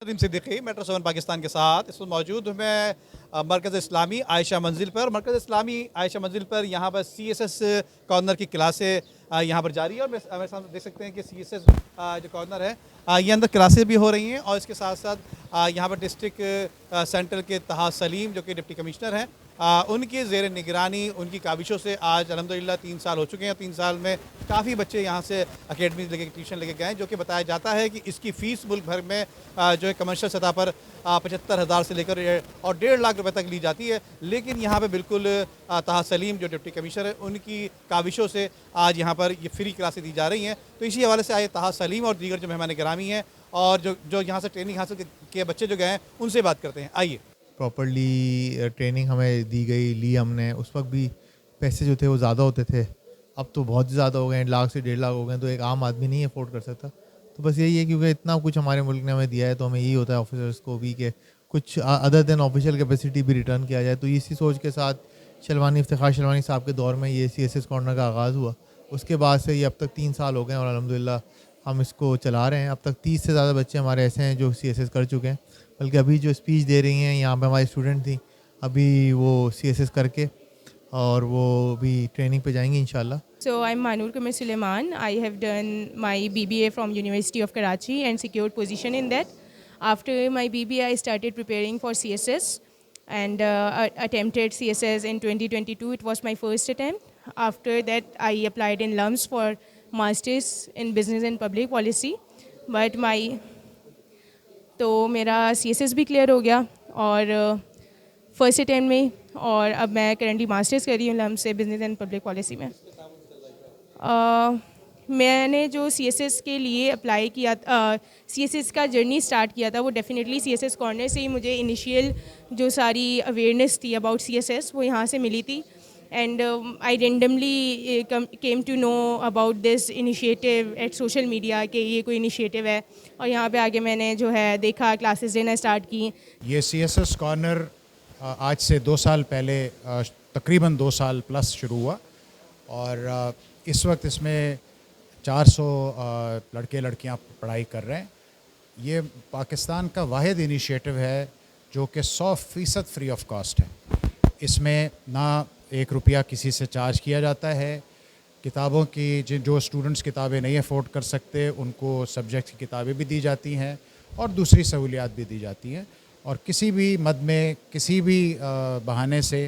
Salim Siddiqui metro 7 Pakistan के साथ इस वक्त मौजूद हूँ मैं मरकज़ इस्लामी आयशा मंजिल पर। मरकज़ इस्लामी आयशा मंजिल पर यहाँ पर CSS कॉर्नर की क्लासें यहाँ पर जारी है और मेरे सामने देख सकते हैं कि CSS जो कॉर्नर है ये अंदर क्लासेस भी हो रही हैं और इसके साथ साथ यहाँ पर डिस्ट्रिक्ट सेंट्रल के तहा सलीम जो कि डिप्टी कमिश्नर हैं उनकी ज़ेर निगरानी उनकी काविशों से आज अल्हम्दुलिल्लाह 3 साल हो चुके हैं। 3 साल में काफ़ी बच्चे यहाँ से अकेडमी लेके ट्यूशन लेके गए हैं, जो कि बताया जाता है कि इसकी फ़ीस मुल्क भर में जो है कमर्शियल सतह पर 75,000 से लेकर और 1.5 लाख रुपए तक ली जाती है। लेकिन यहाँ पे बिल्कुल तहा सलीम जो डिप्टी कमिश्नर है उनकी काविशों से आज यहाँ पर ये फ्री क्लासेस दी जा रही हैं। तो इसी हवाले से आए तहा सलीम और दीगर जो मेहमान गिरामी हैं और जो यहाँ से ट्रेनिंग हासिल किए बच्चे जो गए हैं उनसे बात करते हैं। आइए। प्रॉपर्ली ट्रेनिंग हमें दी गई, ली हमने। उस वक्त भी पैसे जो थे वो ज़्यादा होते थे, अब तो बहुत ज़्यादा हो गए, 1 लाख से 1.5 लाख हो गए, तो एक आम आदमी नहीं अफोर्ड कर सकता। तो बस यही है क्योंकि इतना कुछ हमारे मुल्क ने हमें दिया है तो हमें यही होता है ऑफिसर्स को भी कि कुछ अदर देन ऑफिशियल कैपेसिटी भी रिटर्न किया जाए। तो इसी सोच के साथ इफ्तिखार शलवानी साहब के दौर में ये CSS कॉर्नर का आगाज़ हुआ। उसके बाद से ये अब तक 3 साल हो गए और अल्हम्दुलिल्लाह हम इसको चला रहे हैं। अब तक 30 से ज़्यादा बच्चे हमारे ऐसे हैं जो CSS कर चुके हैं, बल्कि अभी जो स्पीच दे रही हैं यहाँ पे हमारी स्टूडेंट थी, अभी वो CSS करके और वो भी ट्रेनिंग पे जाएंगी इंशाल्लाह। So I'm Manur Kamer Suleiman. I have done my BBA from University of Karachi and secured position in that. After my BBA, I started preparing for CSS and attempted CSS in 2022. It was my first attempt. After that, I applied in LUMS for Masters in Business and Public Policy. But तो मेरा CSS भी clear हो गया और first attempt में, और अब मैं करंटली मास्टर्स कर रही हूँ लम्स से बिजनेस एंड पब्लिक पॉलिसी में। मैंने जो CSS के लिए अप्लाई किया, CSS का जर्नी स्टार्ट किया था वो डेफिनेटली CSS कॉर्नर से ही मुझे इनिशियल जो सारी अवेयरनेस थी अबाउट CSS वो यहाँ से मिली थी। And I randomly came to know about this initiative at social media कि ये कोई इनिशिएटिव है, और यहाँ पे आके मैंने जो है देखा, क्लासेस देना स्टार्ट की। ये CSS कॉर्नर आज से 2 साल पहले तकरीबन 2 साल प्लस शुरू हुआ और इस वक्त इसमें 400 लड़के लड़कियाँ पढ़ाई कर रहे हैं। ये पाकिस्तान का वाहिद इनिशिएटिव है जो कि 100% फ्री ऑफ कॉस्ट है। इसमें ना 1 रुपया किसी से चार्ज किया जाता है। किताबों की जो स्टूडेंट्स किताबें नहीं अफोर्ड कर सकते उनको सब्जेक्ट की किताबें भी दी जाती हैं और दूसरी सहूलियात भी दी जाती हैं, और किसी भी मद में किसी भी बहाने से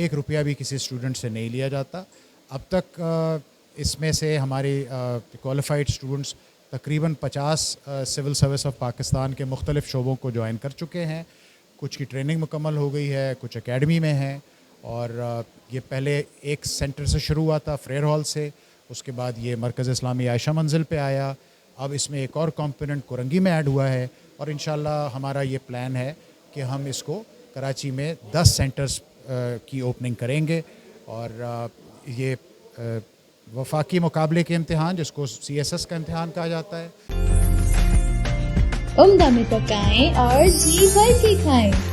1 रुपया भी किसी स्टूडेंट से नहीं लिया जाता। अब तक इसमें से हमारी क्वालिफाइड स्टूडेंट्स तकरीबन 50 सिविल सर्विस ऑफ पाकिस्तान के मुख्तलिफ़ शोबों को ज्वाइन कर चुके हैं। कुछ की ट्रेनिंग मुकम्मल हो गई है, कुछ एकेडमी में है, और ये पहले एक सेंटर से शुरू हुआ था फ्रेयर हॉल से, उसके बाद ये मरकज़ इस्लामी आयशा मंजिल पे आया, अब इसमें एक और कंपोनेंट कोरंगी में ऐड हुआ है, और इंशाल्लाह हमारा ये प्लान है कि हम इसको कराची में 10 सेंटर्स की ओपनिंग करेंगे। और ये वफाकी मुकाबले के इम्तिहान जिसको CSS का इम्तिहान कहा जाता है, उम्दा में पकाएं और जी भर के खाएं।